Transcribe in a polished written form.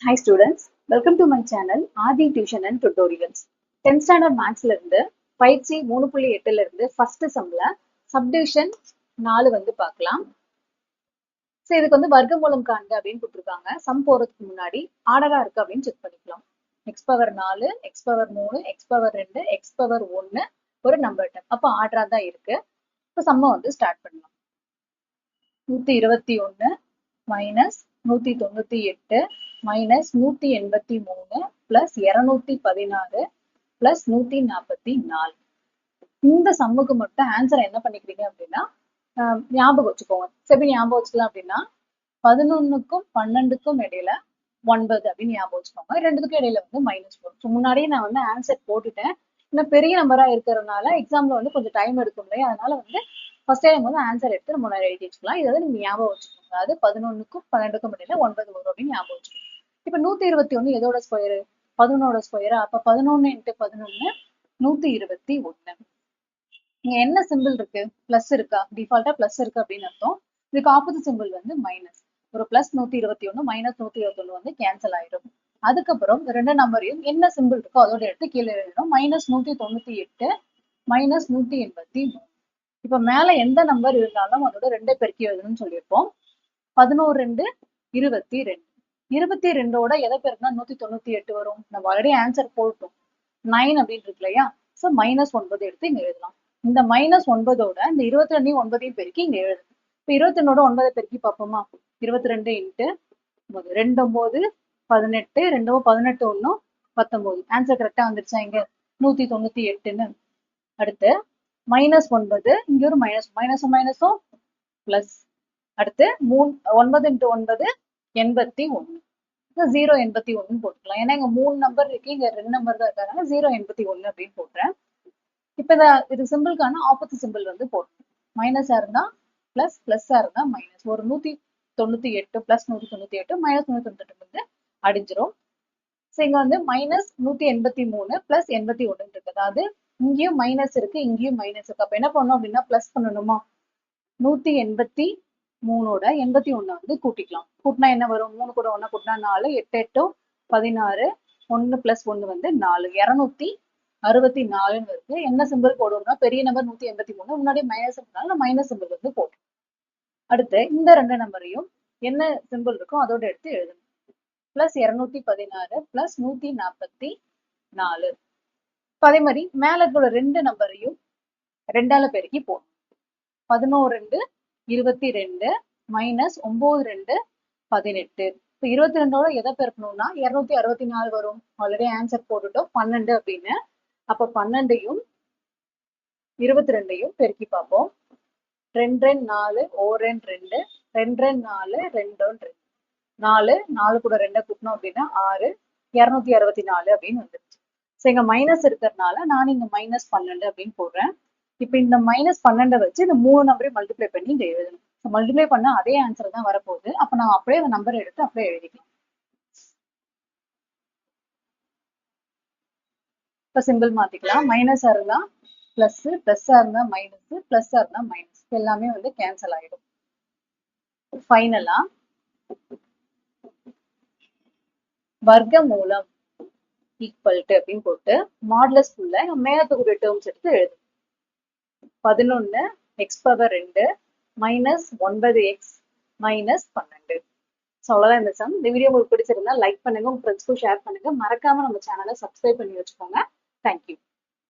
Hi students, welcome to my channel Adi Tuition and Tutorials. 10th standard mathsல இருந்து பயிற்சி 3.8ல இருந்து first சம்ல subdivision 4 வந்து பார்க்கலாம். சோ இதுக்கு வந்து வர்க்கமூலம் காண்க அப்படின்னு கொடுத்திருக்காங்க. சம் போறதுக்கு முன்னாடி ஆர்டரா இருக்கு அப்படின்னு செக் பண்ணிக்கலாம். x power 4, x power 3, x power 2, x power 1 ஒரு நம்பர் டைப். அப்ப ஆர்டரா தான் இருக்கு. இப்போ சம்ம வந்து ஸ்டார்ட் பண்ணலாம். 121 மைனஸ் 198 மைனஸ் 183 பிளஸ் 216 பிளஸ் 144. இந்த சம்முக்கு மட்டும் ஆன்சர் என்ன பண்ணிக்கிறீங்க அப்படின்னா ஞாபகம் வச்சுக்கோங்க. சரி ஞாபகம் வச்சுக்கலாம் அப்படின்னா 11க்கும் 12க்கும் இடையில 9 அப்படின்னு ஞாபகம் வச்சுக்கோங்க. ரெண்டுக்கும் இடையில வந்து -4. ஸோ முன்னாடியே நான் வந்து ஆன்சர் போட்டுட்டேன். இன்னும் பெரிய நம்பரா இருக்கிறதுனால எக்ஸாம்ல வந்து கொஞ்சம் டைம் எடுக்கும் இல்லையா, அதனால வந்து ஃபர்ஸ்ட் டைம் வந்து ஆன்சர் எடுத்து நம்ம எழுதி வச்சுக்கலாம். இதை வந்து நீங்க ஞாபகம் வச்சுக்கோங்க. அதாவது 11க்கும் 12க்கும் இடையில 9 வரும் அப்படின்னு ஞாபகம் வச்சுக்கோங்க. இப்ப 121 எதோட ஸ்கொயரு? 11ஓட ஸ்கொயரா? அப்ப 11 × 11 121. இங்க என்ன சிம்பிள் இருக்கு? பிளஸ் இருக்கா? டிஃபால்ட்டா பிளஸ் இருக்கு அப்படின்னு அர்த்தம். இதுக்கு ஆப்போசிட் சிம்பிள் வந்து மைனஸ். ஒரு பிளஸ் 121 மைனஸ் 121 வந்து கேன்சல் ஆயிடும். அதுக்கப்புறம் ரெண்டு நம்பரையும் என்ன சிம்பிள் இருக்கோ அதோட எடுத்து கீழே எழுதணும். -198 மைனஸ் 183. இப்ப மேல எந்த நம்பர் இருந்தாலும் அதோட 2 பெருக்கி எழுதணும்னு சொல்லியிருப்போம். 11 2 22. 22ஓட எதை பெருக்கினா 198 வரும்? நம்ம ஆல்ரெடி ஆன்சர் போட்டோம். 9 அப்படின்னு இருக்கு இல்லையா? சோ -9 எடுத்து இங்க எழுதலாம். இந்த -9ஓட இந்த 22 9 பெருக்கி இங்க எழுதணும். இப்ப 22ஓட 9 பெருக்கி பார்ப்போமா? 22 × 2 9 18 2 18 1 19. ஆன்சர் கரெக்டா வந்துருச்சா? இங்க 198ன்னு. அடுத்து -9 இங்க ஒரு மைனஸும் மைனஸும் பிளஸ். அடுத்து 9 × 9 81. 081 போட்டுக்கலாம். ஏன்னா இங்க 3 நம்பர் இருக்கு, இங்க 2 நம்பர் தான் இருக்காங்க. 081 அப்படின்னு போடுறேன். இப்ப இது சிம்பிளுக்கான ஆப்போசிட் சிம்பிள் வந்து போடணும். மைனஸா இருந்தா பிளஸ், பிளஸ்ஸா இருந்தா மைனஸ். ஒரு 198 பிளஸ் 198 மைனஸ் 198 வந்து அடிஞ்சிரும். சோ இங்க வந்து -183 பிளஸ் 81 இருக்கு. அதாவது இங்கேயும் மைனஸ் இருக்கு, இங்கேயும் மைனஸ் இருக்கு. அப்ப என்ன பண்ணணும் அப்படின்னா பிளஸ் பண்ணணுமா? 183ஓட 81 வந்து கூட்டிக்கலாம். கூட்டினா என்ன வரும்? 3 கூட 1 கூட்டினா 4, 8 8 16, 1 பிளஸ் 1 வந்து 4, 264 இருக்கு. என்ன சிம்பிள் போடுவோம்னா பெரிய நம்பர் 183, முன்னாடி மைனஸ் இருந்தாலும் மைனஸ் சிம்பிள் வந்து போட்டோம். அடுத்து இந்த ரெண்டு நம்பரையும் என்ன சிம்பிள் இருக்கோ அதோட எடுத்து எழுதணும். Plus 216 plus 144. அதே மாதிரி மேல இருக்கிற ரெண்டு நம்பரையும் 2ஆல பெருக்கி போடணும். 11 2 22 மைனஸ் 9 2 18. இப்போ 22ஓட எதை பெருக்கணும்னா 264 வரும். ஆல்ரெடி ஆன்சர் போட்டுட்டோம் 12 அப்படின்னு. அப்ப 12ஐயும் 22ஐயும் பெருக்கி பார்ப்போம். 2 2 4 1 2 2 2 4 2 2 4 4 கூட 2 கூட்டணும் அப்படின்னா 6, 264 அப்படின்னு வந்துருச்சு. ஸோ இங்க மைனஸ் இருக்கிறதுனால நான் இங்க -12 அப்படின்னு போடுறேன். இப்ப இந்த -12 வச்சு இந்த 3 நம்பரையும் மல்டிப்ளை பண்ணி இங்க எழுதணும். மல்டிப்ளை பண்ண அதே ஆன்சர் தான் வரப்போகுது. அப்ப நான் அப்படியே அந்த நம்பரை எடுத்து அப்படியே எழுதிக்கலாம். இப்ப சிம்பிள் மாத்திக்கலாம். மைனஸா இருந்தா பிளஸ், பிளஸ்ஸா இருந்தா மைனஸ், பிளஸ்ஸா இருந்தா மைனஸ். எல்லாமே வந்து கேன்சல் ஆயிடும். ஃபைனலா வர்க்கமூலம் ஈக்குவல் டு அப்படின்னு போட்டு மாடுலஸ் உள்ள மேலத்துக்குரிய டேர்ம்ஸ் எடுத்து எழுது. 11 x power 2 minus 9x minus 12. So அவ்வளோதான் இந்த சம். இந்த வீடியோ உங்களுக்கு பிடிச்சிருந்தா லைக் பண்ணுங்க, உங்க ஃப்ரெண்ட்ஸ்க்கும் ஷேர் பண்ணுங்க. மறக்காம நம்ம சேனலை சப்ஸ்கிரைப் பண்ணி வச்சுக்கோங்க. தேங்க்யூ.